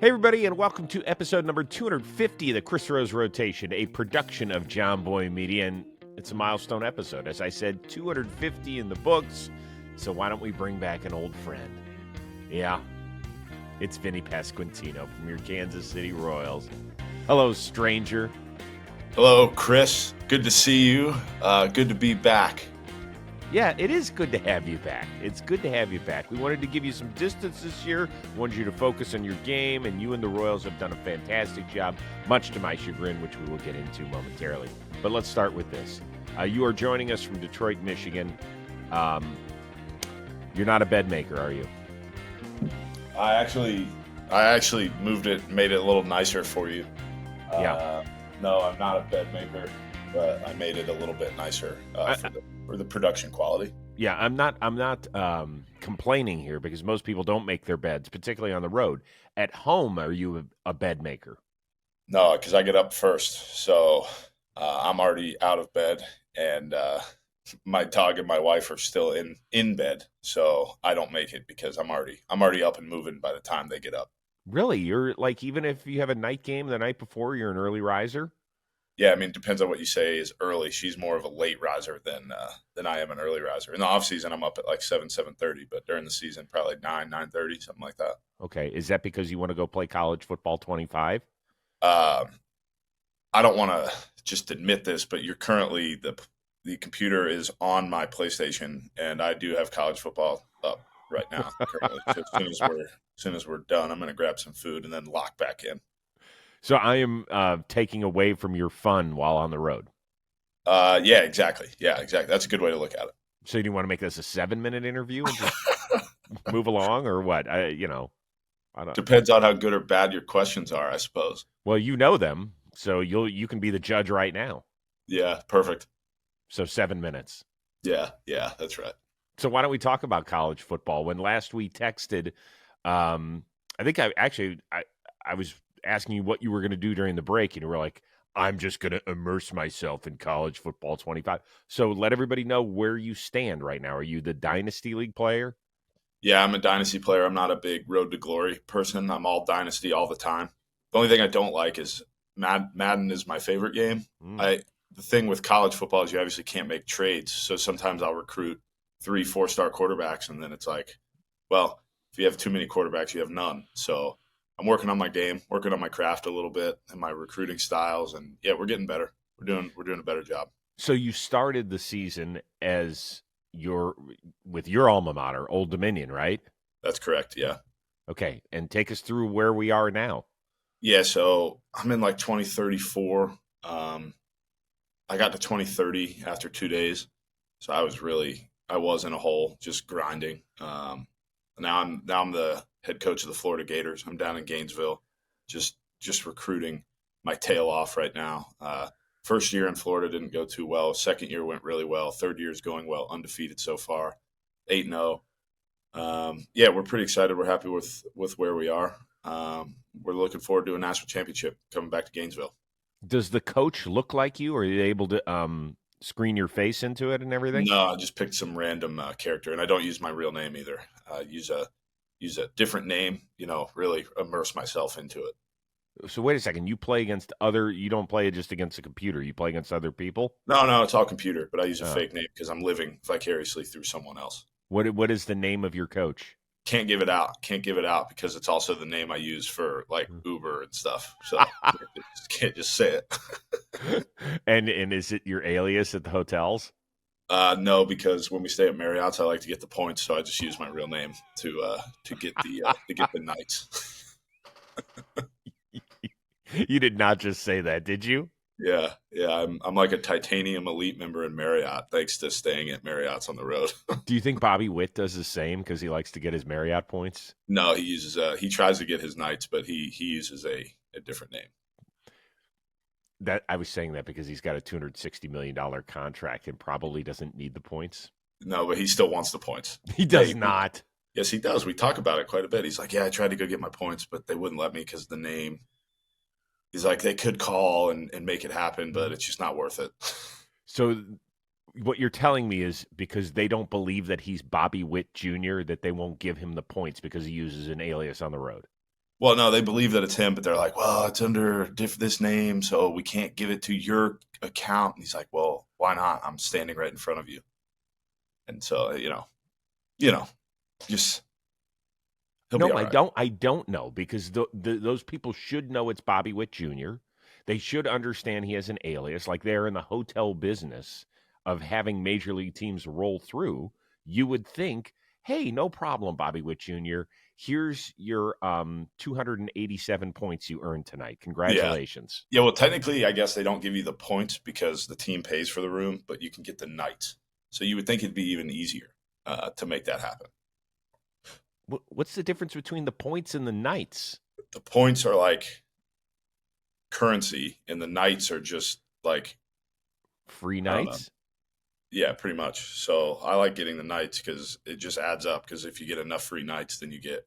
Hey, everybody, and welcome to episode number 250 of the Chris Rose Rotation, a production of John Boy Media, and it's a milestone episode. As I said, 250 in the books, so why don't we bring back an old friend? Yeah, it's Vinnie Pasquantino from your Kansas City Royals. Hello, stranger. Hello, Chris. Good to see you. Good to be back. Yeah, it is good to have you back. It's good to have you back. We wanted to give you some distance this year. We wanted you to focus on your game, and you and the Royals have done a fantastic job, much to my chagrin, which we will get into momentarily. But let's start with this. You are joining us from Detroit, Michigan. You're not a bed maker, are you? I actually moved it, made it a little nicer for you. Yeah. No, I'm not a bed maker, but I made it a little bit nicer for the production quality. Yeah, I'm not complaining here because most people don't make their beds, particularly on the road. At home, are you a bed maker? No, because I get up first, so I'm already out of bed, and my dog and my wife are still in bed, so I don't make it because I'm already up and moving by the time they get up. Really? You're like, even if you have a night game the night before, you're an early riser? Yeah, I mean, it depends on what you say is early. She's more of a late riser than I am an early riser. In the off season, I'm up at like 7:30, but during the season, probably 9:30, something like that. Okay. Is that because you want to go play college football 25? I don't want to just admit this, but you're currently the computer is on my PlayStation, and I do have college football up right now. Currently, so as soon as we're done, I'm going to grab some food and then lock back in. So I am taking away from your fun while on the road. Yeah, exactly. That's a good way to look at it. So do you want to make this a 7-minute interview and just move along, or what? I don't. Depends on how good or bad your questions are, I suppose. Well, you know them, so you can be the judge right now. Yeah, perfect. So 7 minutes. Yeah, that's right. So why don't we talk about college football? When last we texted, I think I was asking you what you were going to do during the break, and you were like, I'm just going to immerse myself in college football 25. So let everybody know where you stand right now. Are you the Dynasty League player? Yeah, I'm a Dynasty player. I'm not a big Road to Glory person. I'm all Dynasty all the time. The only thing I don't like is Madden is my favorite game. The thing with college football is you obviously can't make trades. So sometimes I'll recruit 3-4-star quarterbacks, and then it's like, well, if you have too many quarterbacks, you have none. So I'm working on my game, working on my craft a little bit and my recruiting styles, and yeah, we're getting better. We're doing a better job. So you started the season as with your alma mater, Old Dominion, right? That's correct. Yeah. Okay, and take us through where we are now. Yeah, so I'm in like 2034. I got to 2030 after 2 days, so I was in a hole, just grinding. Now I'm the head coach of the Florida Gators. I'm down in Gainesville, just recruiting my tail off right now. First year in Florida didn't go too well. Second year went really well. Third year is going well, undefeated so far, 8-0. Yeah, we're pretty excited. We're happy with where we are. We're looking forward to a national championship coming back to Gainesville. Does the coach look like you? Are you able to screen your face into it and everything? No, I just picked some random character, and I don't use my real name either. Use a different name, really immerse myself into it. So wait a second, you don't play just against a computer, you play against other people? No, it's all computer, but I use a fake name because I'm living vicariously through someone else. What is the name of your coach? Can't give it out because it's also the name I use for like Uber and stuff. So can't just say it. And is it your alias at the hotels? No, because when we stay at Marriott's, I like to get the points, so I just use my real name to get the nights. You did not just say that, did you? Yeah. I'm like a titanium elite member in Marriott, thanks to staying at Marriott's on the road. Do you think Bobby Witt does the same because he likes to get his Marriott points? No, he tries to get his nights, but he uses a different name. That I was saying that because he's got a $260 million contract and probably doesn't need the points. No, but he still wants the points. He does not. Yes, he does. We talk about it quite a bit. He's like, yeah, I tried to go get my points, but they wouldn't let me because of the name. He's like, they could call and make it happen, but it's just not worth it. So what you're telling me is because they don't believe that he's Bobby Witt Jr., that they won't give him the points because he uses an alias on the road. Well, no, they believe that it's him, but they're like, well, it's under this name, so we can't give it to your account. And he's like, well, why not? I'm standing right in front of you. And so, you know, just he'll be No, all I right. don't. I don't know because those people should know it's Bobby Witt Jr. They should understand he has an alias. Like they're in the hotel business of having major league teams roll through. You would think, hey, no problem, Bobby Witt Jr. Here's your 287 points you earned tonight. Yeah. Congratulations. Yeah. Well, technically, I guess they don't give you the points because the team pays for the room, but you can get the nights. So you would think it'd be even easier to make that happen. What's the difference between the points and the nights? The points are like currency, and the nights are just like, Free I don't know. nights? Yeah, pretty much. So I like getting the nights because it just adds up. Because if you get enough free nights, then you get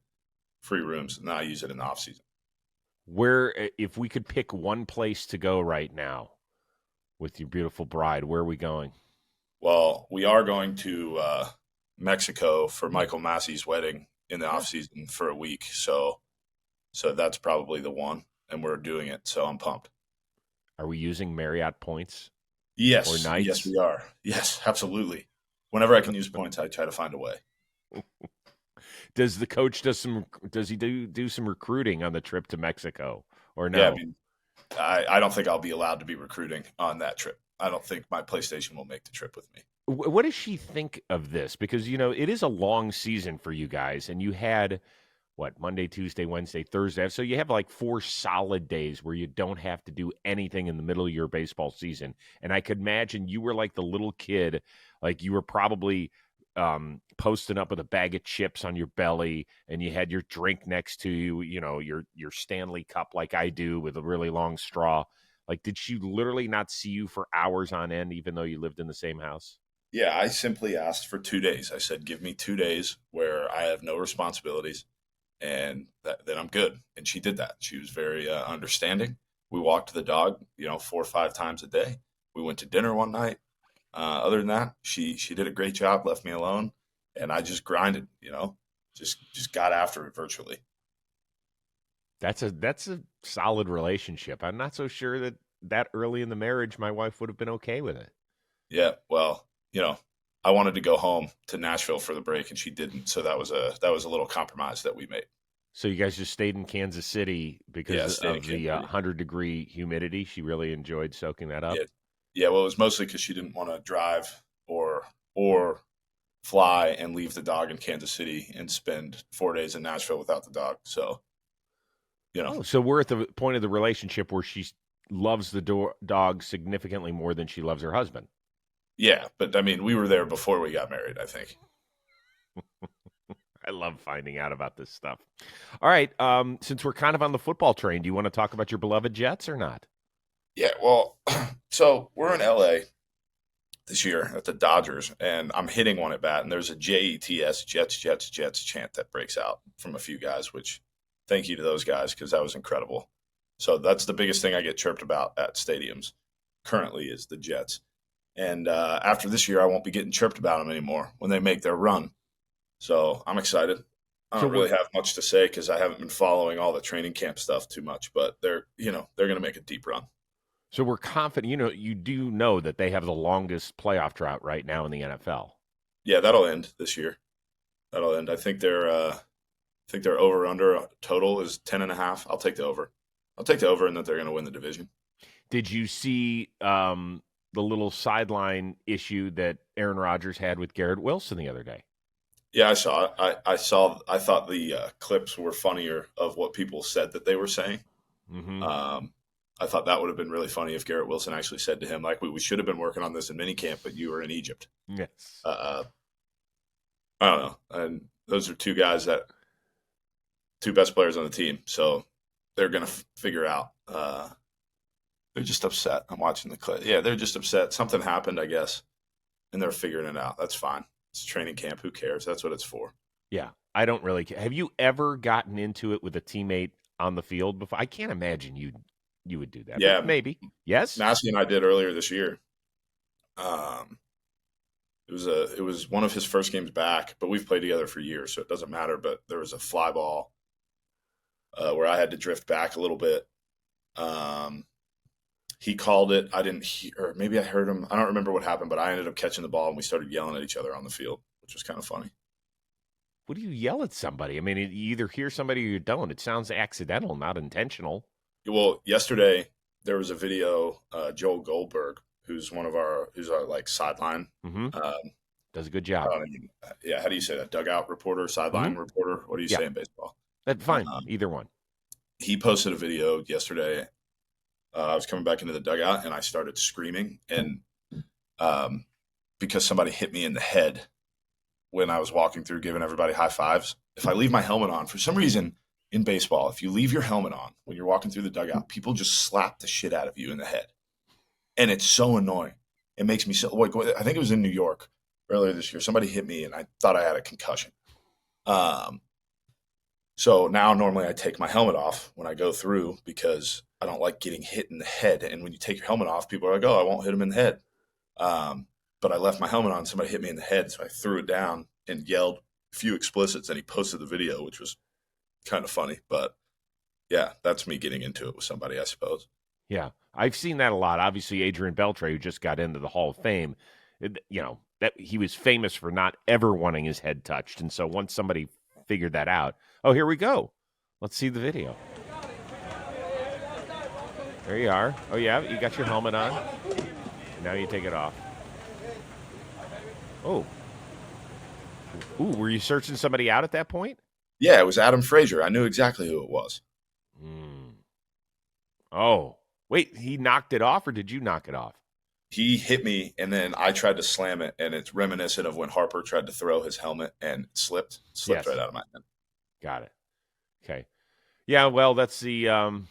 free rooms, and I use it in the off season. If we could pick one place to go right now with your beautiful bride, where are we going? Well, we are going to Mexico for Michael Massey's wedding in the off season for a week. So that's probably the one, and we're doing it. So I'm pumped. Are we using Marriott Points or Yes, nights? we are. Yes, absolutely. Whenever I can use points, I try to find a way. Does the coach does he do some recruiting on the trip to Mexico or Yeah, I no? mean, I don't think I'll be allowed to be recruiting on that trip. I don't think my PlayStation will make the trip with me. What does she think of this? Because it is a long season for you guys, and you had what, Monday, Tuesday, Wednesday, Thursday. So you have like 4 solid days where you don't have to do anything in the middle of your baseball season. And I could imagine you were like the little kid, like you were probably posting up with a bag of chips on your belly, and you had your drink next to you, your Stanley Cup like I do with a really long straw. Like, did she literally not see you for hours on end, even though you lived in the same house? Yeah, I simply asked for 2 days. I said, give me 2 days where I have no responsibilities, and then I'm good. And she did that. She was very understanding. We walked the dog, 4 or 5 times a day. We went to dinner one night. Other than that, she did a great job, left me alone, and I just grinded, just got after it virtually. That's a solid relationship. I'm not so sure that early in the marriage my wife would have been okay with it. Yeah, well, I wanted to go home to Nashville for the break, and she didn't. So that was a little compromise that we made. So you guys just stayed in Kansas City Yeah, because stayed in of Kansas the City. 100-degree humidity. She really enjoyed soaking that up. Yeah, yeah. Well, it was mostly because she didn't want to drive or fly and leave the dog in Kansas City and spend 4 days in Nashville without the dog. So, Oh, so we're at the point of the relationship where she loves the dog significantly more than she loves her husband. yeah. But I mean, we were there before we got married, I think. I love finding out about this stuff. All right, since we're kind of on the football train, do you want to talk about your beloved Jets or not? Yeah. Well, so we're in LA this year at the Dodgers, and I'm hitting one at bat, and there's a JETS, Jets, Jets, Jets chant that breaks out from a few guys, which thank you to those guys because that was incredible. So that's the biggest thing I get chirped about at stadiums currently is the Jets. And after this year, I won't be getting chirped about them anymore when they make their run. So I'm excited. I So don't we're really have much to say because I haven't been following all the training camp stuff too much, but they're going to make a deep run. so we're confident. You do know that they have the longest playoff drought right now in the NFL. Yeah, that'll end this year. That'll end. I think their over under total is 10.5. I'll take the over. I'll take the over and that they're going to win the division. Did you see the little sideline issue that Aaron Rodgers had with Garrett Wilson the other day? Yeah, I saw it. I saw. I thought the clips were funnier of what people said that they were saying. Mm-hmm. I thought that would have been really funny if Garrett Wilson actually said to him, like, we should have been working on this in minicamp, but you were in Egypt. Yes. I don't know. And those are two best players on the team. So they're going to figure out. They're just upset. I'm watching the clip. Yeah, they're just upset. Something happened, I guess, and they're figuring it out. That's fine. It's training camp. Who cares? That's what it's for. Yeah, I don't really care. Have you ever gotten into it with a teammate on the field before? I can't imagine you would do that. Yeah, But maybe. Yes? Massey and I did earlier this year. It was one of his first games back, but we've played together for years, so it doesn't matter. But there was a fly ball where I had to drift back a little bit. He called it. I didn't hear, or maybe I heard him. I don't remember what happened, but I ended up catching the ball and we started yelling at each other on the field, which was kind of funny. What do you yell at somebody? I mean, you either hear somebody or you don't. It sounds accidental, not intentional. Well, yesterday there was a video. Joel Goldberg, who's our like sideline. Does a good job. Yeah, how do you say that? Dugout reporter, sideline reporter. What do you say in baseball? That's fine. Either one. He posted a video yesterday. I was coming back into the dugout and I started screaming, and because somebody hit me in the head when I was walking through giving everybody high fives. If I leave my helmet on, for some reason in baseball, if you leave your helmet on when you're walking through the dugout, people just slap the shit out of you in the head. And it's so annoying. It makes me so, like, I think it was in New York earlier this year. Somebody hit me and I thought I had a concussion. So now normally I take my helmet off when I go through because I don't like getting hit in the head. And when you take your helmet off, people are like, oh, I won't hit him in the head. But I left my helmet on. Somebody hit me in the head. So I threw it down and yelled a few explicits, and he posted the video, which was kind of funny. But yeah, that's me getting into it with somebody, I suppose. Yeah, I've seen that a lot. Obviously, Adrian Beltre, who just got into the Hall of Fame, that he was famous for not ever wanting his head touched. And so once somebody figured that out, oh, here we go. Let's see the video. There you are. Oh, yeah, you got your helmet on. Now you take it off. Oh. Ooh, were you searching somebody out at that point? Yeah, it was Adam Frazier. I knew exactly who it was. Oh, wait, he knocked it off, or did you knock it off? He hit me, and then I tried to slam it, and it's reminiscent of when Harper tried to throw his helmet and slipped right out of my hand. Got it. Okay. Yeah, well, that's the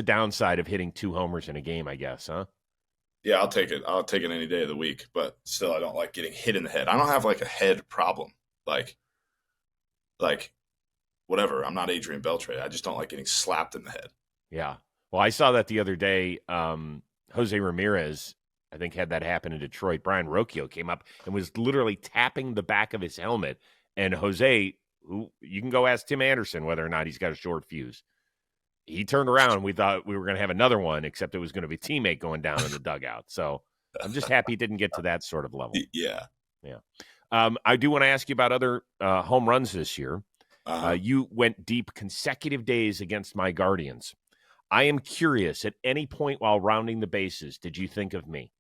downside of hitting 2 homers in a game, I guess, huh? Yeah, I'll take it. I'll take it any day of the week, but still, I don't like getting hit in the head. I don't have like a head problem, like whatever. I'm not Adrian Beltre. I just don't like getting slapped in the head. Yeah. Well, I saw that the other day. Jose Ramirez, I think, had that happen in Detroit. Brian Rocchio came up and was literally tapping the back of his helmet. And Jose, who you can go ask Tim Anderson whether or not he's got a short fuse. He turned around and we thought we were going to have another one, except it was going to be a teammate going down in the dugout. So I'm just happy it didn't get to that sort of level. Yeah. I do want to ask you about other home runs this year. You went deep consecutive days against my Guardians. I am curious, at any point while rounding the bases, did you think of me?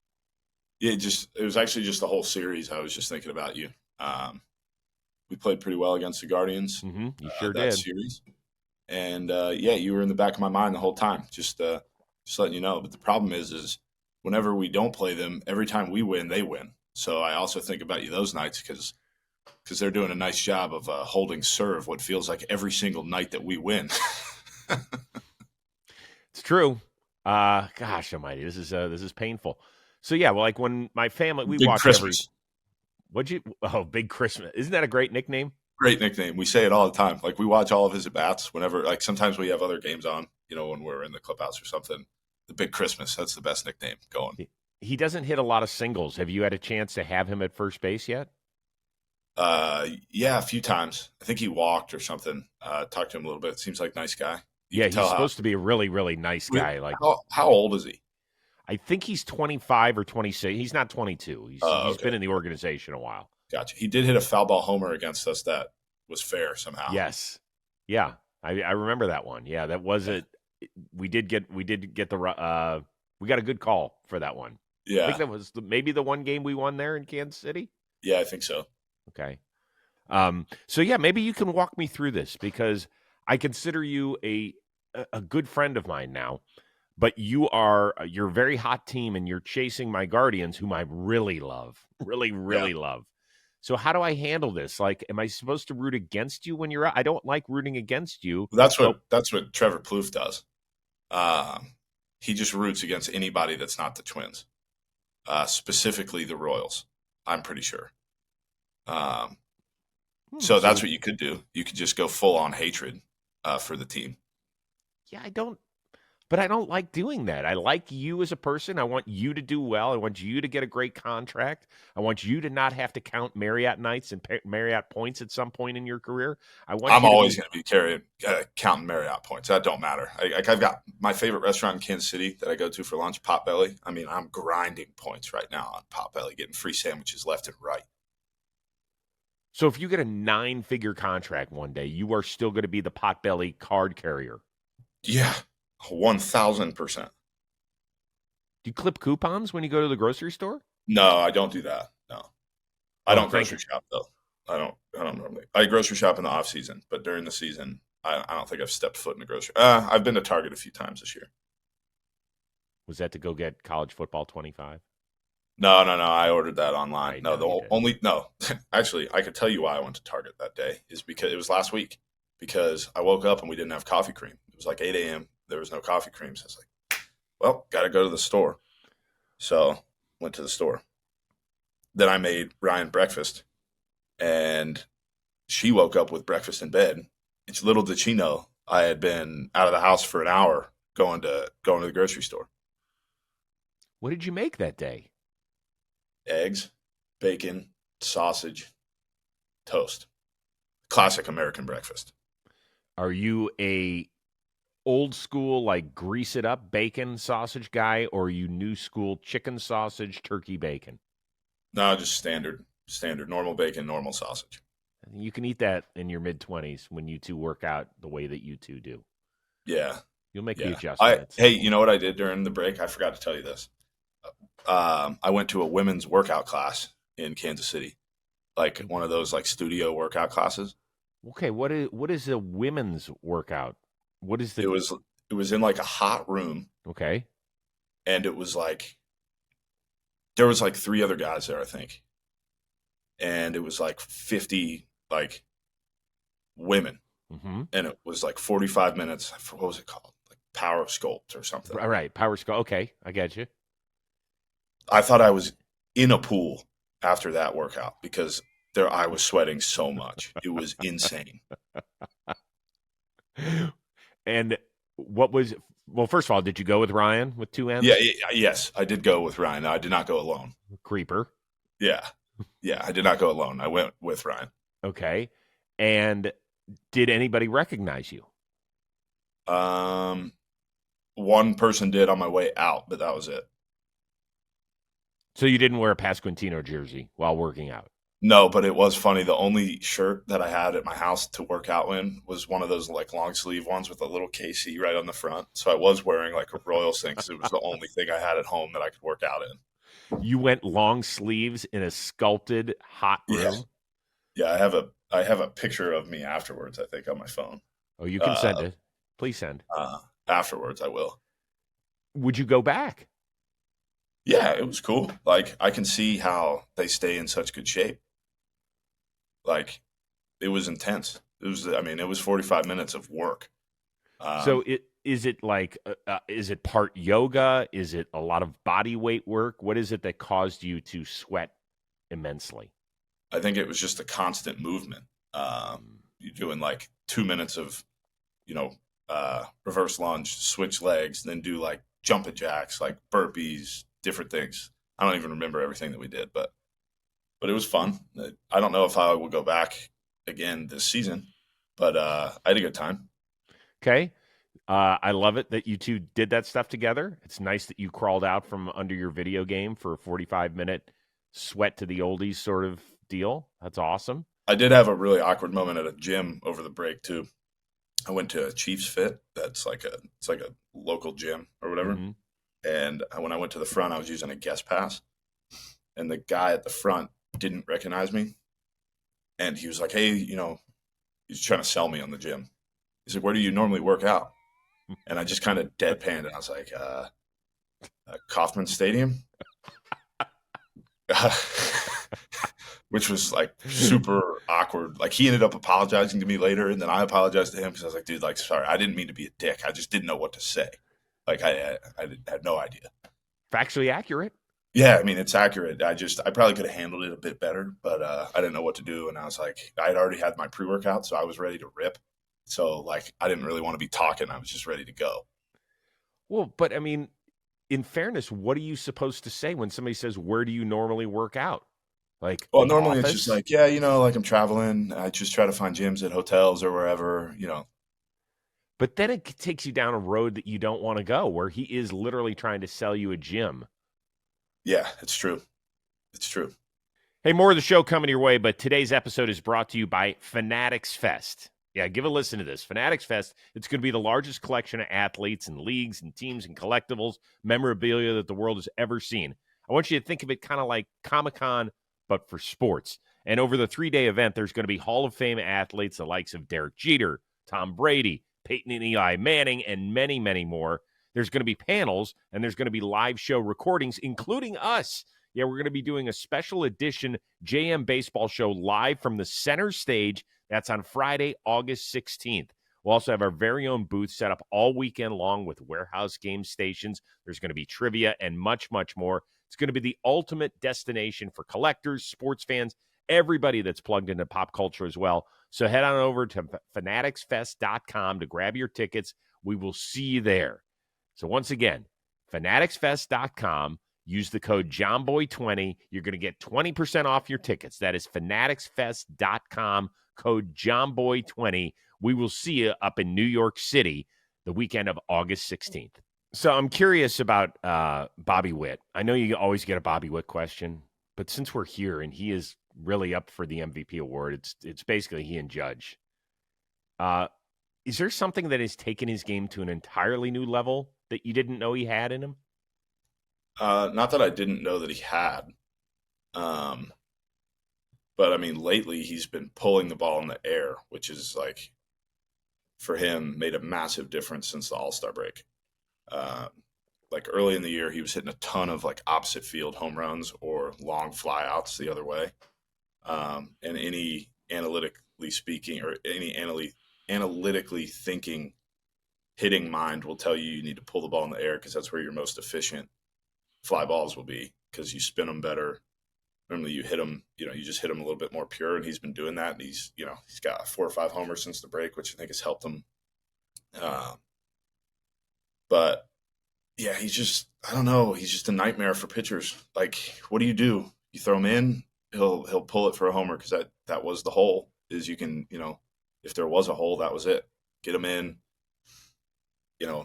Yeah, it was actually just the whole series. I was just thinking about you. We played pretty well against the Guardians. You sure that did. series. And you were in the back of my mind the whole time, just letting you know. But the problem is whenever we don't play them, every time we win, they win. So I also think about you those nights because they're doing a nice job of holding serve what feels like every single night that we win. It's true. Gosh almighty, this is painful. So yeah, well, like when my family, we Big watch Christmas. Big Christmas. Isn't that a great nickname? Great nickname. We say it all the time. Like we watch all of his at-bats whenever, like sometimes we have other games on, when we're in the clubhouse or something. The Big Christmas. That's the best nickname going. He doesn't hit a lot of singles. Have you had a chance to have him at first base yet? Yeah, a few times. I think he walked or something. Talked to him a little bit. Seems like a nice guy. He's supposed to be a really, really nice guy. Like how old is he? I think he's 25 or 26. He's not 22. He's been in the organization a while. Gotcha. He did hit a foul ball homer against us that was fair somehow. Yes. Yeah. I remember that one. Yeah, that was it. We did get the we got a good call for that one. Yeah. I think that was maybe the one game we won there in Kansas City. Yeah, I think so. Okay. So yeah, maybe you can walk me through this because I consider you a good friend of mine now, but you're a very hot team and you're chasing my Guardians, whom I really love, really love. So how do I handle this? Like, am I supposed to root against you when you're out? I don't like rooting against you. That's what Trevor Plouffe does. He just roots against anybody that's not the Twins, specifically the Royals. I'm pretty sure. So that's what you could do. You could just go full on hatred for the team. Yeah, I don't But I don't like doing that. I like you as a person. I want you to do well. I want you to get a great contract. I want you to not have to count Marriott nights and Marriott points at some point in your career. I want I'm you to always be going to be counting Marriott points. That don't matter. I've got my favorite restaurant in Kansas City that I go to for lunch, Potbelly. I mean, I'm grinding points right now on Potbelly, getting free sandwiches left and right. So if you get a 9-figure contract one day, you are still going to be the Potbelly card carrier. Yeah, 1,000%. Do you clip coupons when you go to the grocery store? No, I don't do that. No, I Oh, don't thank grocery you. shop though. I don't normally. I grocery shop in the off season, but during the season, I don't think I've stepped foot in the grocery. I've been to Target a few times this year. Was that to go get college football 25? No. I ordered that online. I No, know you the did. only no. Actually, I could tell you why I went to Target that day is because it was last week. Because I woke up and we didn't have coffee cream. It was like 8 a.m. There was no coffee cream. So I was like, well, got to go to the store. So went to the store. Then I made Ryan breakfast, and she woke up with breakfast in bed. It's little did she know I had been out of the house for an hour going to the grocery store. What did you make that day? Eggs, bacon, sausage, toast. Classic American breakfast. Are you a old school, like grease it up bacon sausage guy, or are you new school chicken sausage, turkey bacon? No, just standard, normal bacon, normal sausage. You can eat that in your mid 20s when you two work out the way that you two do. Yeah, You'll make the yeah. adjustment. Hey, you know what I did during the break? I forgot to tell you this. I went to a women's workout class in Kansas City, like one of those like studio workout classes. Okay, what is a women's workout? What is the It was in like a hot room, okay? and it was like there was like three other guys there, I think, and it was like 50 like women, Mm-hmm. and it was like 45 minutes. What was it called? Like Power Sculpt or something. All right, power skull. Okay, I get you. I thought I was in a pool after that workout because there I was sweating so much. It was insane. And what was well? First of all, did you go with Ryan with two Yeah, N's? yes, I did go with Ryan. I did not go alone. Creeper. Yeah. Yeah, I did not go alone. I went with Ryan. Okay. And did anybody recognize you? Um, one person did on my way out, but that was it. So you didn't wear a Pasquantino jersey while working out? No, but it was funny. The only shirt that I had at my house to work out in was one of those like long sleeve ones with a little KC right on the front. So I was wearing like a Royals thing because it was the only thing I had at home that I could work out in. You went long sleeves in a sculpted hot Yeah, room? yeah. I have a picture of me afterwards. I think on my phone. Oh, you can send Uh, it. Please send. Afterwards, I will. Would you go back? Yeah, it was cool. Like I can see how they stay in such good shape. Like it was intense. I mean, it was 45 minutes of work. So Um, is it like is it part yoga? Is it a lot of body weight work? What is it that caused you to sweat immensely? I think it was just a constant movement. You're doing like 2 minutes of, you know, reverse lunge, switch legs, then do like jumping jacks, like burpees, different things. I don't even remember everything that we did, but it was fun. I don't know if I will go back again this season, but I had a good time. Okay. I love it that you two did that stuff together. It's nice that you crawled out from under your video game for a 45-minute sweat to the oldies sort of deal. That's awesome. I did have a really awkward moment at a gym over the break too. I went to a Chiefs Fit. It's like a local gym or whatever. Hmm. And when I went to the front, I was using a guest pass, and the guy at the front didn't recognize me, and he was like, "Hey, you know," he's trying to sell me on the gym. He said, "Where do you normally work out?" And I just kind of deadpanned, and I was like, Kauffman Stadium," which was like super awkward. Like he ended up apologizing to me later, and then I apologized to him because I was like, "Dude, like, sorry, I didn't mean to be a dick. I just didn't know what to say. Like, had no idea." Factually accurate. Yeah, I mean, it's accurate. I probably could have handled it a bit better, but I didn't know what to do, and I was like, I had already had my pre workout, so I was ready to rip. So like, I didn't really want to be talking. I was just ready to go. Well, but I mean, in fairness, what are you supposed to say when somebody says, "Where do you normally work out?" Like Well, the normally it's just office? like, yeah, like I'm traveling. I just try to find gyms at hotels or wherever. But then it takes you down a road that you don't want to go, where he is literally trying to sell you a gym. Yeah, it's true. It's true. Hey, more of the show coming your way, but today's episode is brought to you by Fanatics Fest. Yeah, give a listen to this. Fanatics Fest, it's going to be the largest collection of athletes and leagues and teams and collectibles, memorabilia that the world has ever seen. I want you to think of it kind of like Comic-Con, but for sports. And over the 3-day event, there's going to be Hall of Fame athletes, the likes of Derek Jeter, Tom Brady, Peyton and Eli Manning, and many, many more. There's going to be panels, and there's going to be live show recordings, including us. Yeah, we're going to be doing a special edition JM Baseball show live from the center stage. That's on Friday, August 16th. We'll also have our very own booth set up all weekend long with warehouse game stations. There's going to be trivia and much, much more. It's going to be the ultimate destination for collectors, sports fans, everybody that's plugged into pop culture as well. So head on over to fanaticsfest.com to grab your tickets. We will see you there. So once again, fanaticsfest.com. Use the code JOHNBOY20. You're going to get 20% off your tickets. That is fanaticsfest.com, code JOHNBOY20. We will see you up in New York City the weekend of August 16th. So I'm curious about Bobby Witt. I know you always get a Bobby Witt question, but since we're here and he is really up for the MVP award, it's basically he and Judge. Is there something that has taken his game to an entirely new level that you didn't know he had in him? Not that I didn't know that he had, um, but I mean, lately he's been pulling the ball in the air, which is like for him made a massive difference since the All-Star break. Uh, like early in the year, he was hitting a ton of like opposite field home runs or long flyouts the other way. And any analytically speaking or any analytically thinking hitting mind will tell you need to pull the ball in the air because that's where your most efficient fly balls will be because you spin them better. Normally you hit them, you just hit them a little bit more pure, and he's been doing that. And he's got 4 or 5 homers since the break, which I think has helped him. But yeah, I don't know. He's just a nightmare for pitchers. Like, what do? You throw him in, he'll pull it for a homer because that was the hole. Is you can, if there was a hole, that was it. Get him in.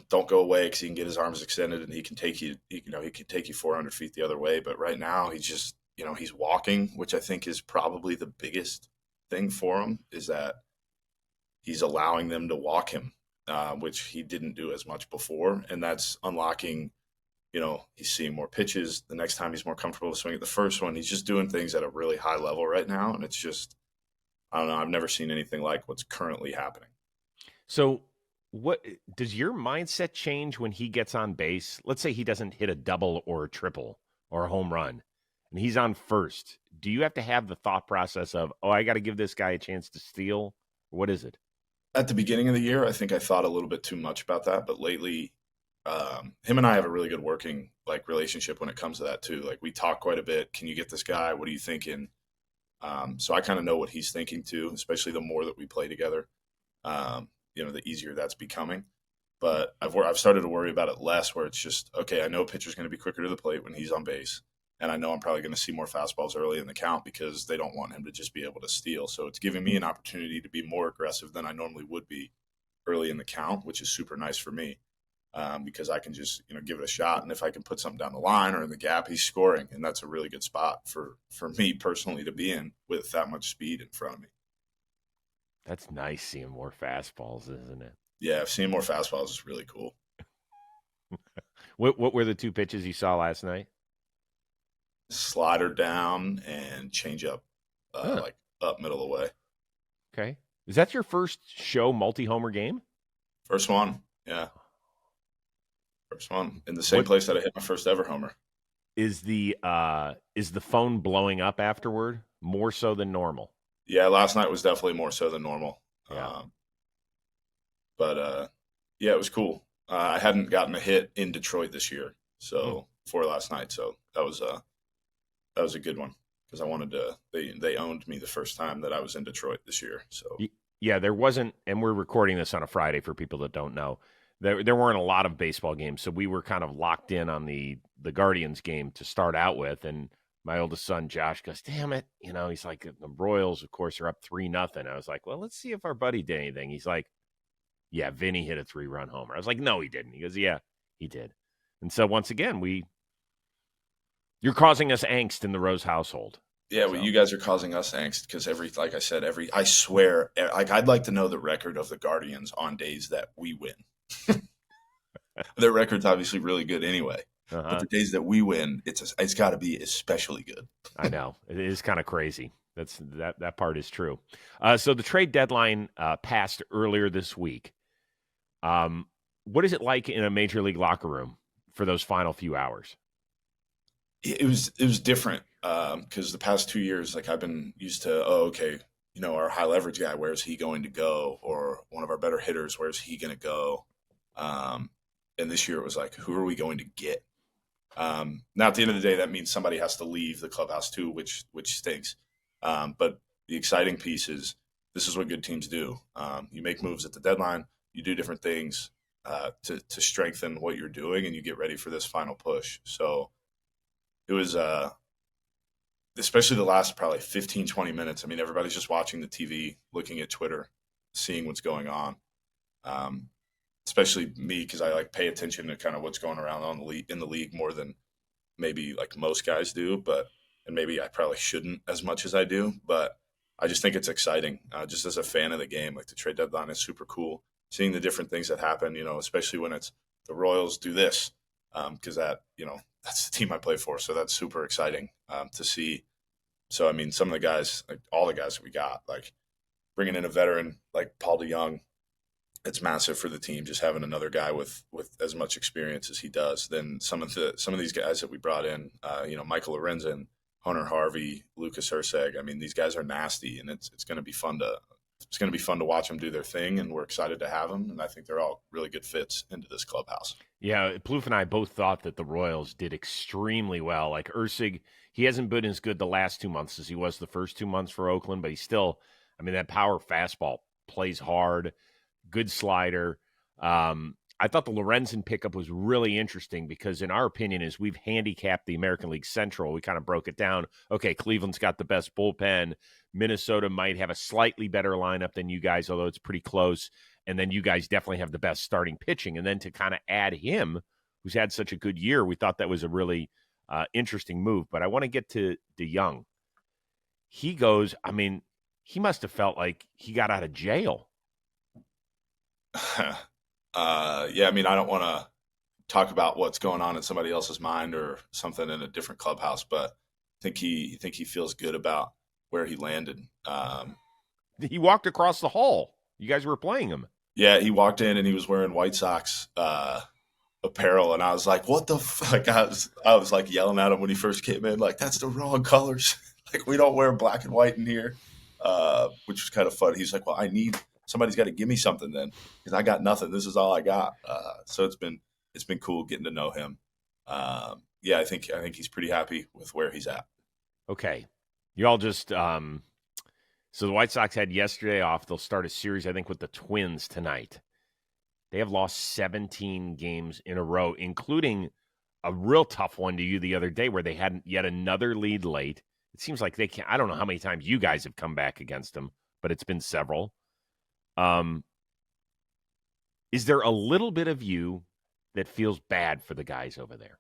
Don't go away because he can get his arms extended and he can take you. He can take you 400 feet the other way. But right now, he's just, he's walking, which I think is probably the biggest thing for him is that he's allowing them to walk him, which he didn't do as much before, and that's unlocking. He's seeing more pitches. The next time he's more comfortable to swing at the first one. He's just doing things at a really high level right now, and it's just, I don't know. I've never seen anything like what's currently happening. So, what does your mindset change when he gets on base? Let's say he doesn't hit a double or a triple or a home run, and he's on first. Do you have to have the thought process of, oh, I got to give this guy a chance to steal? What is it? At the beginning of the year, I think I thought a little bit too much about that, but lately, him and I have a really good working relationship when it comes to that too. Like we talk quite a bit. Can you get this guy? What are you thinking? So I kind of know what he's thinking too, especially the more that we play together. The easier that's becoming. But I've started to worry about it less, where it's just okay. I know a pitcher's going to be quicker to the plate when he's on base, and I know I'm probably going to see more fastballs early in the count because they don't want him to just be able to steal. So it's giving me an opportunity to be more aggressive than I normally would be early in the count, which is super nice for me because I can just give it a shot, and if I can put something down the line or in the gap, he's scoring, and that's a really good spot for me personally to be in with that much speed in front of me. That's nice seeing more fastballs, isn't it? Yeah, seeing more fastballs is really cool. What were the 2 pitches you saw last night? Slider down and change up, like up middle of the way. Okay. Is that your first show multi-homer game? First one, yeah. First one in the same place that I hit my first ever homer. Is the phone blowing up afterward more so than normal? Yeah, last night was definitely more so than normal. Yeah. But yeah, it was cool. I hadn't gotten a hit in Detroit this year, so before last night, so that was a good one because I wanted to. They owned me the first time that I was in Detroit this year. So yeah, there wasn't, and we're recording this on a Friday for people that don't know. there weren't a lot of baseball games, so we were kind of locked in on the Guardians game to start out with. And my oldest son Josh goes, "Damn it!" He's like, "The Royals, of course, are up 3-0." I was like, "Well, let's see if our buddy did anything." He's like, "Yeah, Vinny hit a 3-run homer." I was like, "No, he didn't." He goes, "Yeah, he did." And so once again, you're causing us angst in the Rose household. Yeah, well, So. you guys are causing us angst because like I said, I swear, like I'd like to know the record of the Guardians on days that we win. Their record's obviously really good anyway, but the days that we win, it's got to be especially good. I know it is kind of crazy. That part is true. So the trade deadline passed earlier this week. What is it like in a major league locker room for those final few hours? It was different because the past 2 years, like I've been used to, okay, our high leverage guy, where's he going to go? Or one of our better hitters, where's he going to go? And this year it was like, who are we going to get? Now at the end of the day, that means somebody has to leave the clubhouse too, which stinks. But the exciting piece is this is what good teams do. You make moves at the deadline, you do different things to strengthen what you're doing, and you get ready for this final push. So it was especially the last probably 15, 20 minutes. I mean, everybody's just watching the TV, looking at Twitter, seeing what's going on. Especially me, because I like pay attention to kind of what's going around in the league more than maybe like most guys do, and maybe I probably shouldn't as much as I do, but I just think it's exciting. Just as a fan of the game, like the trade deadline is super cool. Seeing the different things that happen, especially when it's the Royals do this, because that's the team I play for, so that's super exciting to see. So I mean, some of the guys, like all the guys that we got, like bringing in a veteran like Paul DeJong, it's massive for the team. Just having another guy with as much experience as he does. Then some of these guys that we brought in, Michael Lorenzen, Hunter Harvey, Lucas Urseg. I mean, these guys are nasty, and it's going to be fun to watch them do their thing, and we're excited to have them. And I think they're all really good fits into this clubhouse. Yeah, Plouffe and I both thought that the Royals did extremely well. Like Ursig, he hasn't been as good the last 2 months as he was the first 2 months for Oakland, but he's still, I mean, that power fastball plays hard, good slider. I thought the Lorenzen pickup was really interesting because, in our opinion, as we've handicapped the American League Central, we kind of broke it down. Okay, Cleveland's got the best bullpen. Minnesota might have a slightly better lineup than you guys, although it's pretty close. And then you guys definitely have the best starting pitching. And then to kind of add him, who's had such a good year, we thought that was a really interesting move. But I want to get to DeJong. He goes, I mean, he must have felt like he got out of jail. Yeah, I mean, I don't want to talk about what's going on in somebody else's mind or something in a different clubhouse, but I think he feels good about where he landed. He walked across the hall. You guys were playing him. Yeah, he walked in and he was wearing White Sox apparel, and I was like, "What the fuck?" I was like yelling at him when he first came in, like, "That's the wrong colors. Like, we don't wear black and white in here," which was kind of fun. He's like, "Well, somebody's got to give me something then, because I got nothing. This is all I got." So it's been cool getting to know him. Yeah, I think he's pretty happy with where he's at. Okay, you all just so the White Sox had yesterday off. They'll start a series, I think, with the Twins tonight. They have lost 17 games in a row, including a real tough one to you the other day where they had yet another lead late. It seems like they can't. I don't know how many times you guys have come back against them, but it's been several. Is there a little bit of you that feels bad for the guys over there?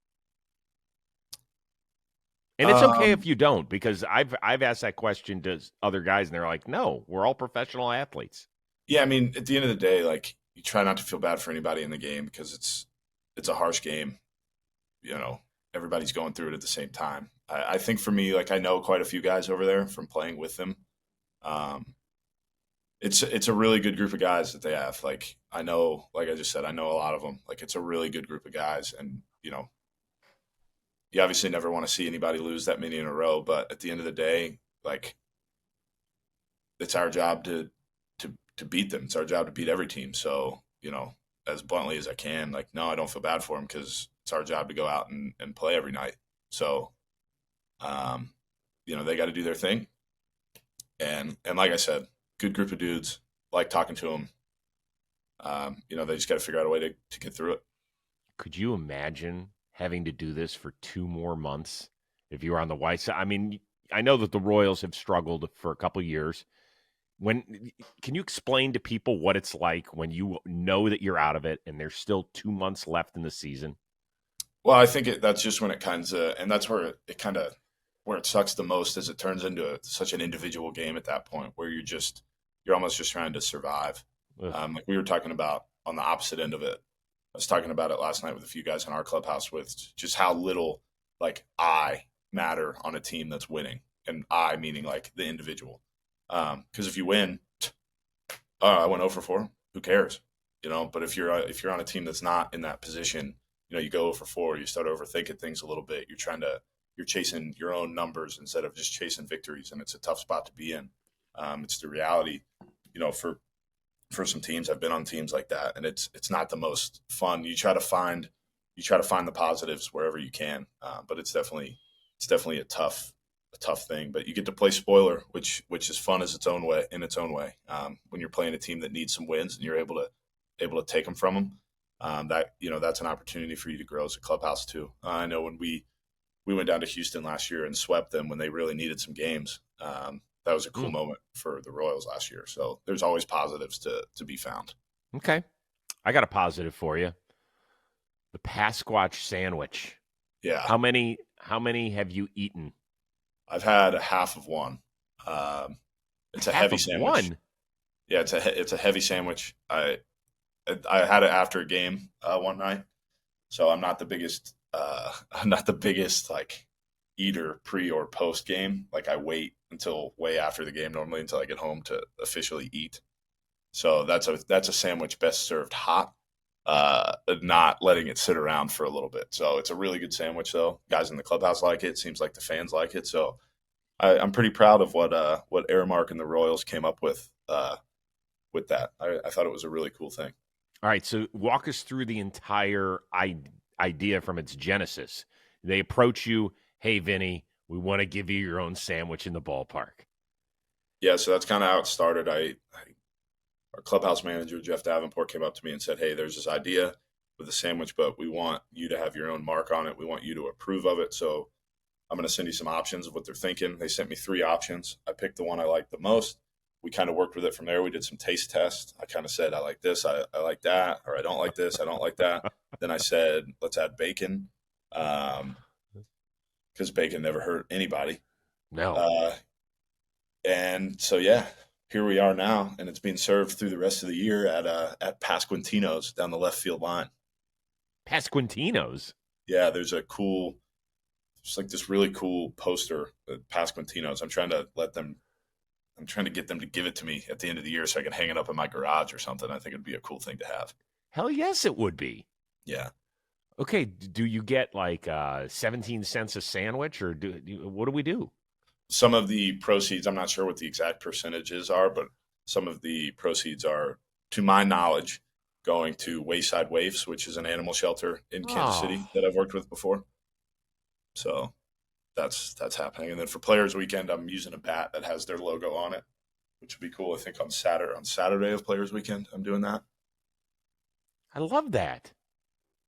And it's okay if you don't, because I've asked that question to other guys, and they're like, "No, we're all professional athletes." Yeah, I mean, at the end of the day, like, you try not to feel bad for anybody in the game because it's a harsh game. Everybody's going through it at the same time. I think for me, like, I know quite a few guys over there from playing with them. It's a really good group of guys that they have. Like, I know, like I just said, I know a lot of them. Like, it's a really good group of guys, and you obviously never want to see anybody lose that many in a row, but at the end of the day, like, it's our job to beat them. It's our job to beat every team. So, as bluntly as I can, like, no, I don't feel bad for them because it's our job to go out and play every night. So, they got to do their thing. And like I said, good group of dudes, like talking to them. They just got to figure out a way to get through it. Could you imagine having to do this for 2 more months if you were on the White Sox? I mean, I know that the Royals have struggled for a couple of years. Can you explain to people what it's like when you know that you're out of it and there's still 2 months left in the season? Well, I think that's just when it kind of, and that's where where it sucks the most, is it turns into such an individual game at that point where you're almost just trying to survive. Like we were talking about on the opposite end of it. I was talking about it last night with a few guys in our clubhouse with just how little like I matter on a team that's winning, and I meaning like the individual. Because if you win, I went 0 for 4. Who cares? But if you're on a team that's not in that position, you go 0 for 4. You start overthinking things a little bit. You're chasing your own numbers instead of just chasing victories, and it's a tough spot to be in. It's the reality, for some teams. I've been on teams like that, and it's not the most fun. You try to find the positives wherever you can, but it's definitely a tough thing. But you get to play spoiler, which is fun in its own way. When you're playing a team that needs some wins and you're able to take them from them, that's an opportunity for you to grow as a clubhouse too. I know when we went down to Houston last year and swept them when they really needed some games. That was a cool moment for the Royals last year. So there's always positives to be found. Okay. I got a positive for you. The Pasquatch sandwich. Yeah. How many have you eaten? I've had a half of one. It's a heavy sandwich. One? Yeah, it's a heavy sandwich. I had it after a game one night. So I'm not the biggest like eater pre or post game. Like I wait until way after the game normally until I get home to officially eat. So that's a sandwich best served hot, not letting it sit around for a little bit. So it's a really good sandwich though. Guys in the clubhouse like it. Seems like the fans like it. So I'm pretty proud of what Aramark and the Royals came up with that. I thought it was a really cool thing. All right, so walk us through the entire idea from its genesis. They approach you, hey, Vinny, we want to give you your own sandwich in the ballpark. Yeah, so that's kind of how it started. Our clubhouse manager, Jeff Davenport, came up to me and said, hey, there's this idea with a sandwich, but we want you to have your own mark on it. We want you to approve of it. So I'm going to send you some options of what they're thinking. They sent me 3 options. I picked the one I liked the most. We kind of worked with it from there. We did some taste tests. I kind of said, I like this, I like that, or I don't like this, I don't like that. Then I said, let's add bacon, because bacon never hurt anybody. No. And so, yeah, here we are now, and it's being served through the rest of the year at Pasquantino's down the left field line. Pasquantino's? Yeah, there's this really cool poster at Pasquantino's. I'm trying to get them to give it to me at the end of the year so I can hang it up in my garage or something. I think it'd be a cool thing to have. Hell yes, it would be. Yeah. Okay, do you get like 17 cents a sandwich, or what do we do? Some of the proceeds, I'm not sure what the exact percentages are, but some of the proceeds are, to my knowledge, going to Wayside Waifs, which is an animal shelter in Kansas City that I've worked with before. So that's happening. And then for Players Weekend, I'm using a bat that has their logo on it, which would be cool. I think on Saturday of Players Weekend, I'm doing that. I love that.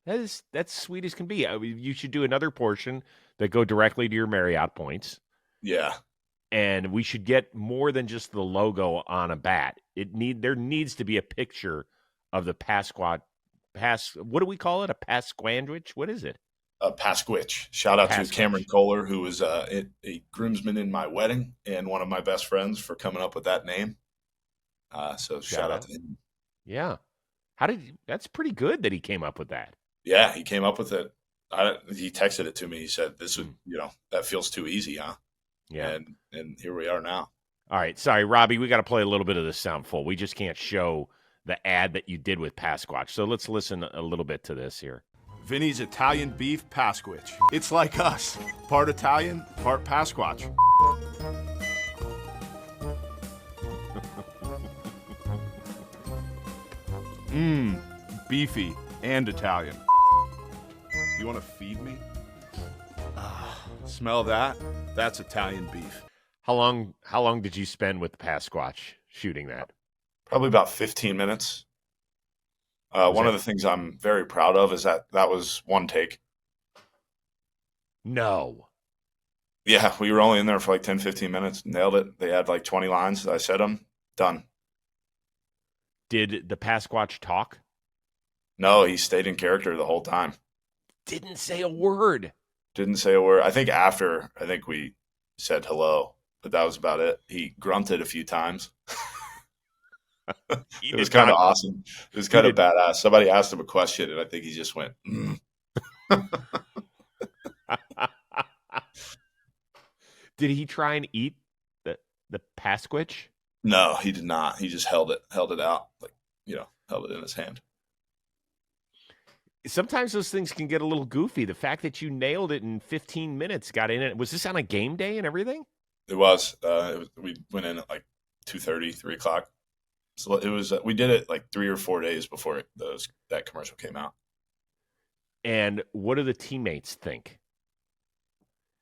That's sweet as can be. You should do another portion that go directly to your Marriott Points. Yeah. And we should get more than just the logo on a bat. There needs to be a picture of the Pasquatch. What do we call it? A Pasquandwich? What is it? A Pasquitch. Shout out to Cameron Kohler, who was a groomsman in my wedding and one of my best friends, for coming up with that name. So shout out to him. Yeah. That's pretty good that he came up with that. Yeah, he came up with it. He texted it to me. He said, "This would, that feels too easy, huh?" Yeah. And here we are now. All right. Sorry, Robbie, we got to play a little bit of this sound full. We just can't show the ad that you did with Pasquatch. So let's listen a little bit to this here. Vinny's Italian Beef Pasquitch. It's like us. Part Italian, part Pasquatch. Beefy and Italian. You want to feed me? Smell that? That's Italian beef. How long did you spend with the Pasquatch shooting that? Probably about 15 minutes. One of the things I'm very proud of is that was one take. No. Yeah, we were only in there for like 10, 15 minutes. Nailed it. They had like 20 lines. I said them. Done. Did the Pasquatch talk? No, he stayed in character the whole time. Didn't say a word. Didn't say a word. I think we said hello, but that was about it. He grunted a few times. It was kind of awesome. It was kind of badass. Somebody asked him a question, and I think he just went, mm. Did he try and eat the Pasquitch? No, he did not. He just held it out, like, held it in his hand. Sometimes those things can get a little goofy. The fact that you nailed it in 15 minutes, got in it. Was this on a game day and everything? It was. We went in at like 2:30, 3 o'clock. So it was. We did it like 3 or 4 days before that commercial came out. And what do the teammates think?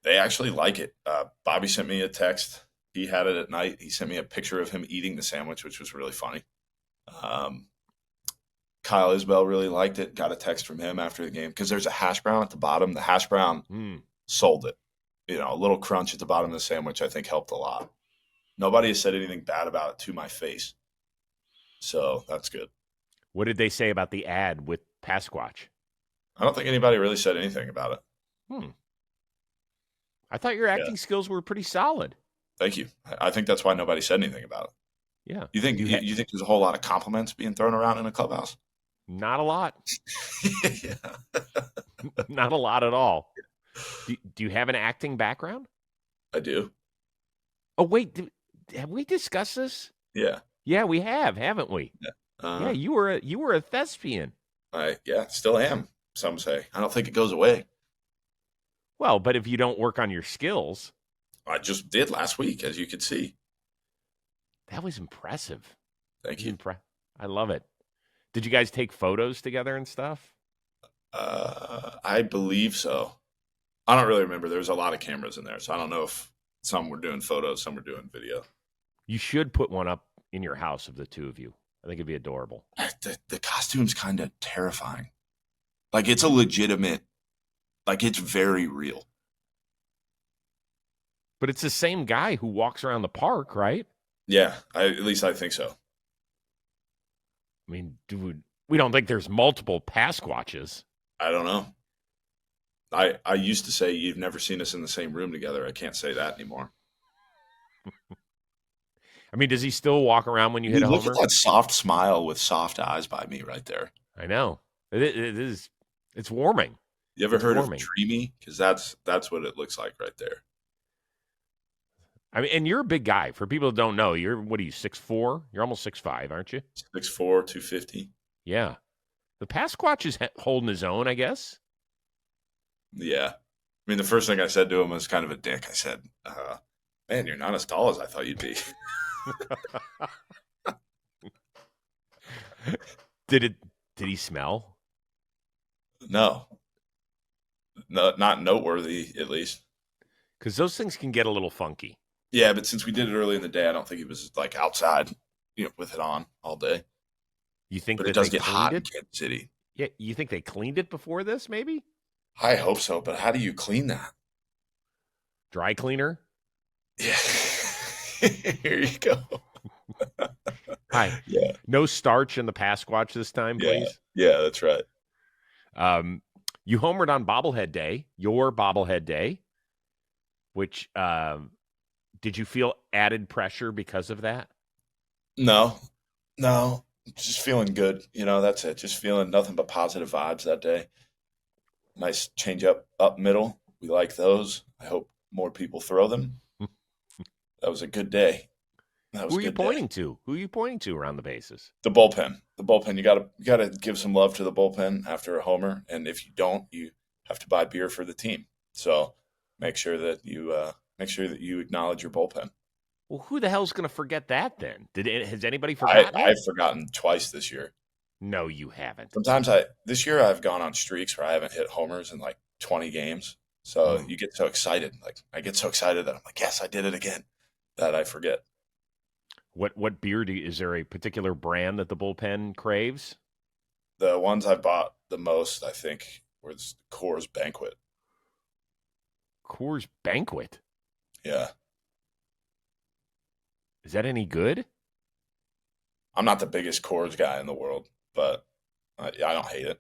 They actually like it. Bobby sent me a text. He had it at night. He sent me a picture of him eating the sandwich, which was really funny. Kyle Isbell really liked it. Got a text from him after the game because there's a hash brown at the bottom. The hash brown sold it. A little crunch at the bottom of the sandwich, I think, helped a lot. Nobody has said anything bad about it to my face. So that's good. What did they say about the ad with Pasquatch? I don't think anybody really said anything about it. I thought your acting skills were pretty solid. Thank you. I think that's why nobody said anything about it. Yeah. You think there's a whole lot of compliments being thrown around in a clubhouse? Not a lot. Yeah. Not a lot at all. Do you have an acting background? I do. Oh, wait. Have we discussed this? Yeah. Yeah, we have, haven't we? Yeah. Yeah, you were a thespian. Still am, some say. I don't think it goes away. Well, but if you don't work on your skills. I just did last week, as you could see. That was impressive. Thank you. I love it. Did you guys take photos together and stuff? I believe so. I don't really remember. There was a lot of cameras in there, so I don't know if some were doing photos, some were doing video. You should put one up in your house of the two of you. I think it'd be adorable. The costume's kind of terrifying. Like, it's a legitimate, like, it's very real. But it's the same guy who walks around the park, right? Yeah, at least I think so. I mean, dude, we don't think there's multiple Pasquatches. I don't know. I used to say you've never seen us in the same room together. I can't say that anymore. I mean, does he still walk around when you hit a homer? Look at that soft smile with soft eyes by me right there. I know. It is. It's warming. You ever heard of Dreamy? Because that's what it looks like right there. I mean, and you're a big guy. For people that don't know, what are you, 6'4"? You're almost 6'5", aren't you? 6'4", 250. Yeah. The Pasquatch is holding his own, I guess. Yeah. I mean, the first thing I said to him was kind of a dick. I said, man, you're not as tall as I thought you'd be. Did he smell? No, not noteworthy, at least. Because those things can get a little funky. Yeah, but since we did it early in the day, I don't think he was like outside, with it on all day. You think but that it does they get hot in it? Kansas City? Yeah, you think they cleaned it before this? Maybe. I hope so, but how do you clean that? Dry cleaner. Yeah. Here you go. Hi. Yeah. No starch in the Pasquatch this time, please. Yeah, that's right. You homered on Bobblehead Day, your Bobblehead Day, which did you feel added pressure because of that? No, just feeling good. That's it. Just feeling nothing but positive vibes that day. Nice change up middle. We like those. I hope more people throw them. That was a good day. Who are you pointing to? Who are you pointing to around the bases? The bullpen. You gotta give some love to the bullpen after a homer, and if you don't, you have to buy beer for the team. So make sure that you acknowledge your bullpen. Well, who the hell's going to forget that then? Has anybody forgotten? I've forgotten twice this year. No, you haven't. Sometimes this year I've gone on streaks where I haven't hit homers in like 20 games. So you get so excited. Like I get so excited that I'm like, yes, I did it again. That I forget. What beer is there a particular brand that the bullpen craves? The ones I bought the most, I think, was Coors Banquet. Coors Banquet. Yeah. Is that any good? I'm not the biggest Coors guy in the world, but I don't hate it.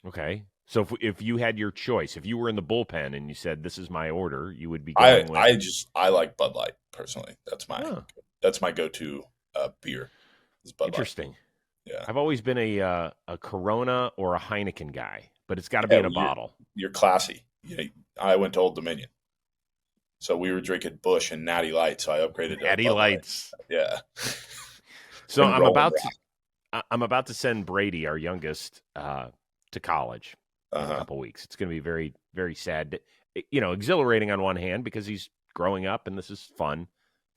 Okay. So if you had your choice, if you were in the bullpen and you said, this is my order, you would be going with... I like Bud Light personally. That's my go-to beer. Is Bud Light. Interesting. Yeah. I've always been a Corona or a Heineken guy, but it's got to be in a bottle. You're classy. I went to Old Dominion, so we were drinking Busch and Natty Light. So I upgraded to Natty Bud Lights. Light. Yeah. So I'm about to send Brady, our youngest, to college in a couple weeks. It's going to be very, very sad. Exhilarating on one hand because he's growing up and this is fun.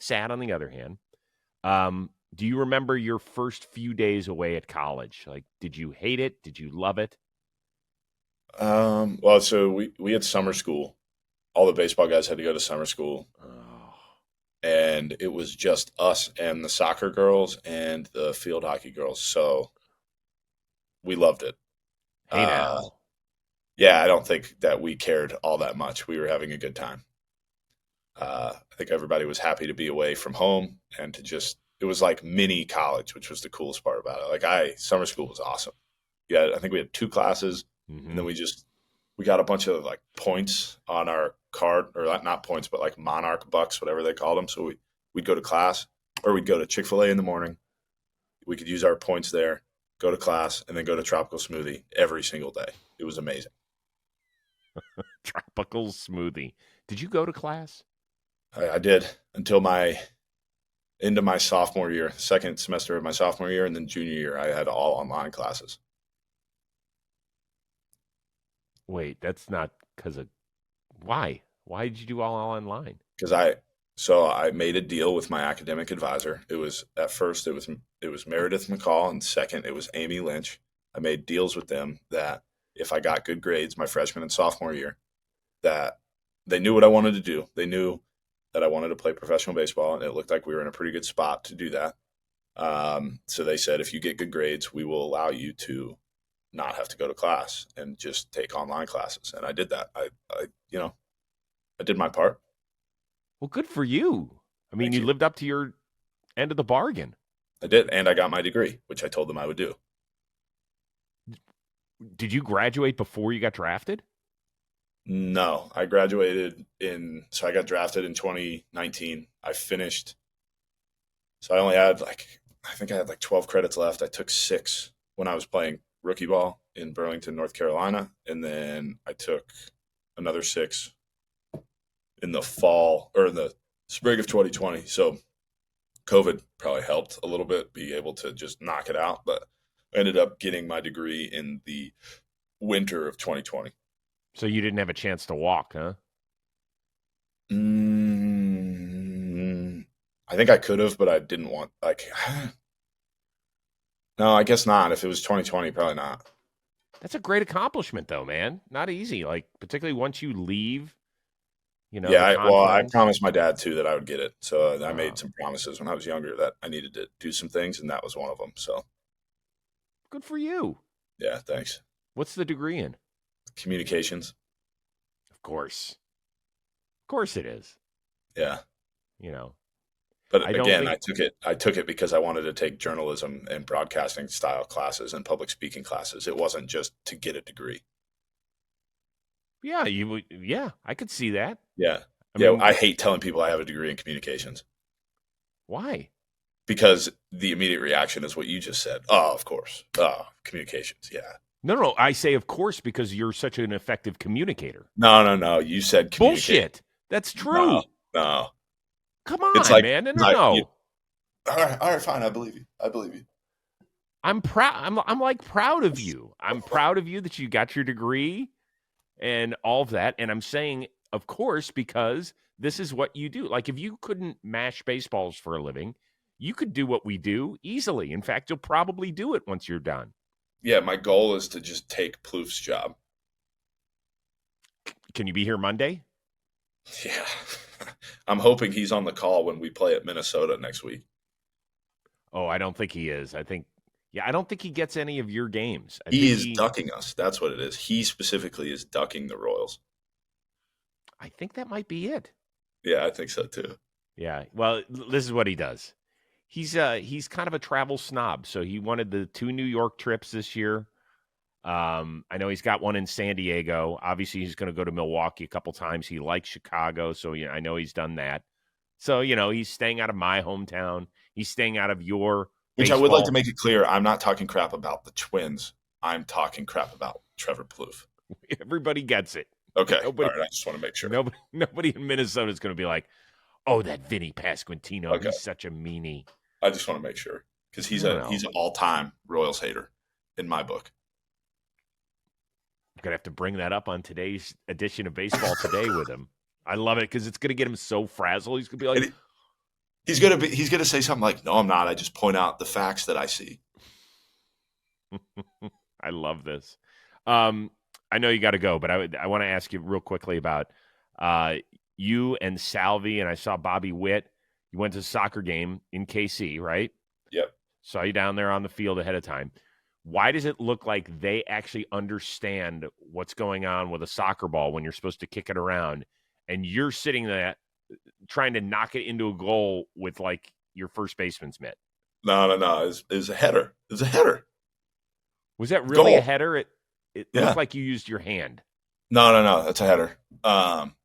Sad on the other hand. Do you remember your first few days away at college? Like, did you hate it? Did you love it? Well, so we had summer school. All the baseball guys had to go to summer school. Oh. And it was just us and the soccer girls and the field hockey girls. So we loved it. Hey now. Yeah, I don't think that we cared all that much. We were having a good time. I think everybody was happy to be away from home and it was like mini college, which was the coolest part about it. Like summer school was awesome. Yeah, I think we had 2 classes, and then we got a bunch of like points on our card, or not points, but like Monarch bucks, whatever they called them. So we'd go to class, or we'd go to Chick-fil-A in the morning. We could use our points there, go to class, and then go to Tropical Smoothie every single day. It was amazing. Tropical Smoothie. Did you go to class? I did until into my sophomore year, second semester of my sophomore year, and then junior year, I had all online classes. Wait, that's not because of why? Why did you do all online? Because I made a deal with my academic advisor. It was at first it was Meredith McCall, and second it was Amy Lynch. I made deals with them that if I got good grades my freshman and sophomore year, that they knew what I wanted to do. They knew that I wanted to play professional baseball, and it looked like we were in a pretty good spot to do that. So they said, if you get good grades, we will allow you to not have to go to class and just take online classes. And I did that. I did my part. Well, good for you. I mean, you lived up to your end of the bargain. I did, and I got my degree, which I told them I would do. Did you graduate before you got drafted? No, I graduated so I got drafted in 2019. I finished, so I only had I think I had 12 credits left. I took 6 when I was playing rookie ball in Burlington, North Carolina. And then I took another 6 in the fall or in the spring of 2020. So COVID probably helped a little bit, be able to just knock it out. But I ended up getting my degree in the winter of 2020. So you didn't have a chance to walk, huh? I think I could have, but I didn't want, no, I guess not. If it was 2020, probably not. That's a great accomplishment, though, man. Not easy. Particularly once you leave, Yeah, I promised my dad, too, that I would get it. So I made some promises when I was younger that I needed to do some things, and that was one of them. So good for you. Yeah, thanks. What's the degree in? Communications. Of course it is. Yeah. But I took it because I wanted to take journalism and broadcasting style classes and public speaking classes. It wasn't just to get a degree. Yeah, I could see that. Yeah. I hate telling people I have a degree in communications. Why? Because the immediate reaction is what you just said. Oh, of course. Oh, communications. Yeah. No. I say, of course, because you're such an effective communicator. No. You said bullshit. That's true. No. Come on, man. No. All right, fine. I believe you. I'm proud. I'm proud of you. I'm proud of you that you got your degree and all of that. And I'm saying, of course, because this is what you do. If you couldn't mash baseballs for a living, you could do what we do easily. In fact, you'll probably do it once you're done. Yeah, my goal is to just take Plouf's job. Can you be here Monday? Yeah. I'm hoping he's on the call when we play at Minnesota next week. Oh, I don't think he is. I think Yeah, I don't think he gets any of your games. He is ducking us. That's what it is. He specifically is ducking the Royals. I think that might be it. Yeah, I think so too. Yeah. Well, this is what he does. He's kind of a travel snob. So he wanted the 2 New York trips this year. I know he's got one in San Diego. Obviously, he's going to go to Milwaukee a couple times. He likes Chicago, so I know he's done that. So he's staying out of my hometown. He's staying out of your. Which baseball. I would like to make it clear, I'm not talking crap about the Twins. I'm talking crap about Trevor Plouffe. Everybody gets it. Okay. All right. I just want to make sure. Nobody in Minnesota is going to be like, oh, that Vinnie Pasquantino. Okay. He's such a meanie. I just want to make sure because he's an all-time Royals hater in my book. I'm going to have to bring that up on today's edition of Baseball Today with him. I love it because it's going to get him so frazzled. He's going to be like, he's going to say something like, no, I'm not. I just point out the facts that I see. I love this. I know you got to go, but I want to ask you real quickly about you and Salvi, and I saw Bobby Witt. You went to a soccer game in KC, right? Yep. Saw you down there on the field ahead of time. Why does it look like they actually understand what's going on with a soccer ball when you're supposed to kick it around, and you're sitting there trying to knock it into a goal with like your first baseman's mitt? No. It was a header. It was a header. Was that really goal. A header? It looked like you used your hand. No. That's a header.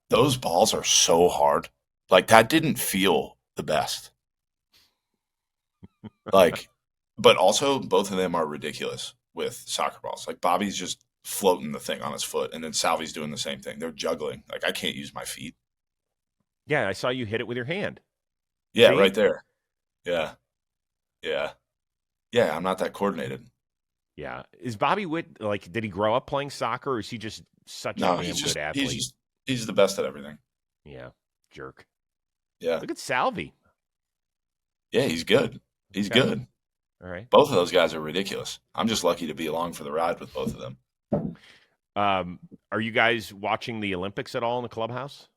Those balls are so hard. Like, that didn't feel the best. But also both of them are ridiculous with soccer balls. Like, Bobby's just floating the thing on his foot, and then Salvi's doing the same thing. They're juggling. Like, I can't use my feet. Yeah, I saw you hit it with your hand. Yeah, see? Right there. Yeah. I'm not that coordinated. Yeah. Is Bobby Witt, like, did he grow up playing soccer, or is he just such a damn good athlete? He's the best at everything. Yeah. Jerk. Yeah. Look at Salvi. Yeah, he's good. He's good. All right. Both of those guys are ridiculous. I'm just lucky to be along for the ride with both of them. Are you guys watching the Olympics at all in the clubhouse?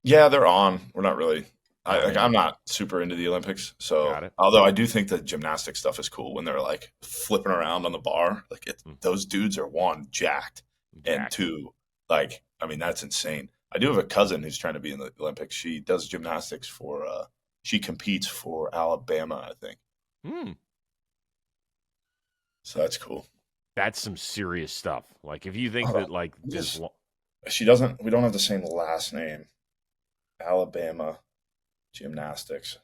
Yeah, they're on. We're not really. I'm not super into the Olympics, so although I do think the gymnastic stuff is cool when they're like flipping around on the bar. Like those dudes are one jacked, and two, like, I mean, that's insane. I do have a cousin who's trying to be in the Olympics. She does gymnastics for. She competes for Alabama, I think. So that's cool. That's some serious stuff. Like, if you think that, like, this, she doesn't. We don't have the same last name. Alabama gymnastics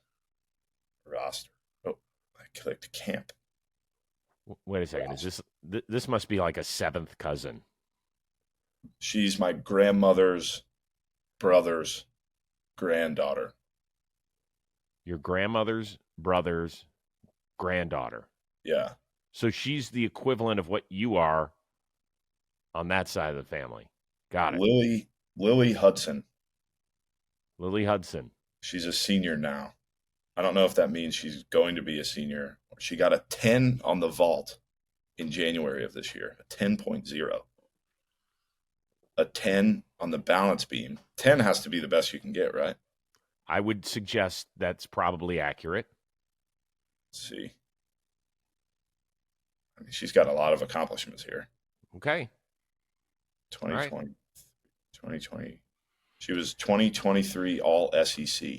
roster. Oh, I clicked camp. Wait a second. Is this must be like a 7th cousin? She's my grandmother's brother's granddaughter. Your grandmother's brother's granddaughter. Yeah. So she's the equivalent of what you are on that side of the family. Got it. Lily Hudson. Lily Hudson. She's a senior now. I don't know if that means she's going to be a senior. She got a 10 on the vault in January of this year, a 10.0. A 10 on the balance beam. 10 has to be the best you can get, right? I would suggest that's probably accurate. Let's see. I mean, she's got a lot of accomplishments here. Okay. 2020. 2020. She was 2023 All SEC.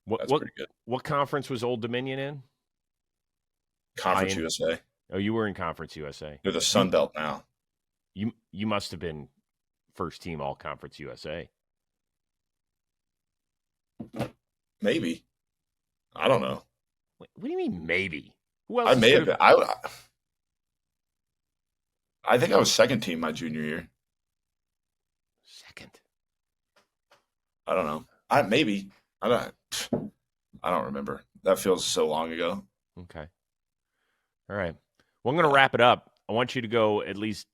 That's pretty good. What conference was Old Dominion in? Conference USA. Oh, you were in Conference USA. They're the Sun Belt now. You must have been first team All Conference USA. Maybe. I don't know. What do you mean maybe? Who else? I may have been. I think I was second team my junior year. Second. I don't know. Maybe. I don't remember. That feels so long ago. Okay. All right. Well, I'm going to wrap it up. I want you to go at least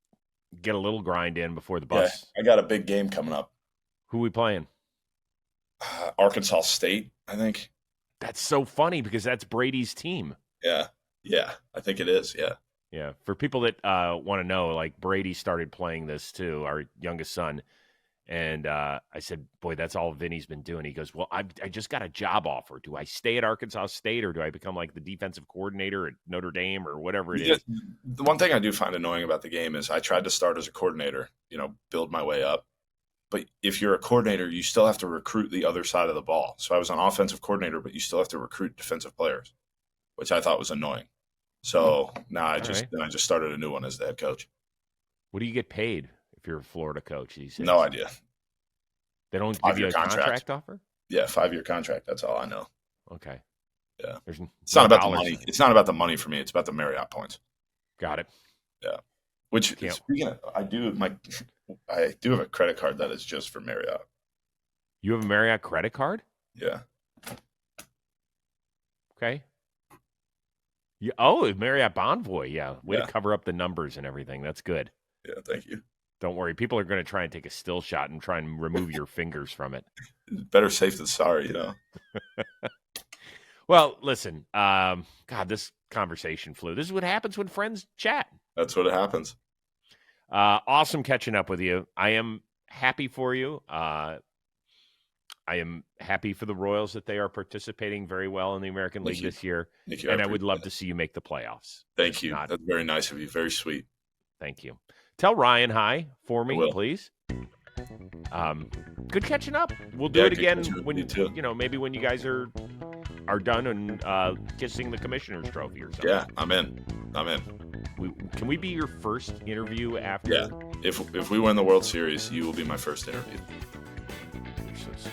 get a little grind in before the bus. Yeah, I got a big game coming up. Who are we playing? Arkansas State, I think. That's so funny because that's Brady's team. Yeah, I think it is, yeah. Yeah, for people that want to know, like, Brady started playing this too, our youngest son, And I said, boy, that's all Vinny's been doing. He goes, well, I just got a job offer. Do I stay at Arkansas State or do I become like the defensive coordinator at Notre Dame or whatever it is? The one thing I do find annoying about the game is I tried to start as a coordinator, build my way up. But if you're a coordinator, you still have to recruit the other side of the ball. So I was an offensive coordinator, but you still have to recruit defensive players, which I thought was annoying. So now I just started a new one as the head coach. What do you get paid if you're a Florida coach these days? No idea. They don't give you a contract offer? Yeah, 5-year contract. That's all I know. Okay. Yeah. It's not about the money. It's not about the money for me. It's about the Marriott points. Got it. Yeah. Which, speaking of, I do have a credit card that is just for Marriott. You have a Marriott credit card? Yeah. Okay. Marriott Bonvoy. Yeah. Way to cover up the numbers and everything. That's good. Yeah, thank you. Don't worry. People are going to try and take a still shot and try and remove your fingers from it. Better safe than sorry, Well, listen, God, this conversation flew. This is what happens when friends chat. That's what happens. Awesome catching up with you. I am happy for you. I am happy for the Royals that they are participating very well in the American League this year. Thank you. And I would love to see you make the playoffs. Thank you. That's very nice of you. Very sweet. Thank you. Tell Ryan hi for me, please. Good catching up. We'll do it again when maybe when you guys are done and kissing the commissioner's trophy or something. Yeah, I'm in. Can we be your first interview after? Yeah. If we win the World Series, you will be my first interview. You're so sweet.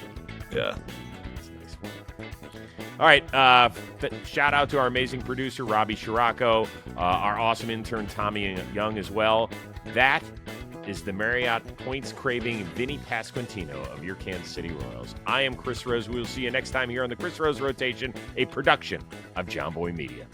Yeah. That's nice. All right. Shout out to our amazing producer, Robbie Scirocco, our awesome intern, Tommy Young, as well. That is the Marriott Points craving Vinnie Pasquantino of your Kansas City Royals. I am Chris Rose. We will see you next time here on the Chris Rose Rotation, a production of John Boy Media.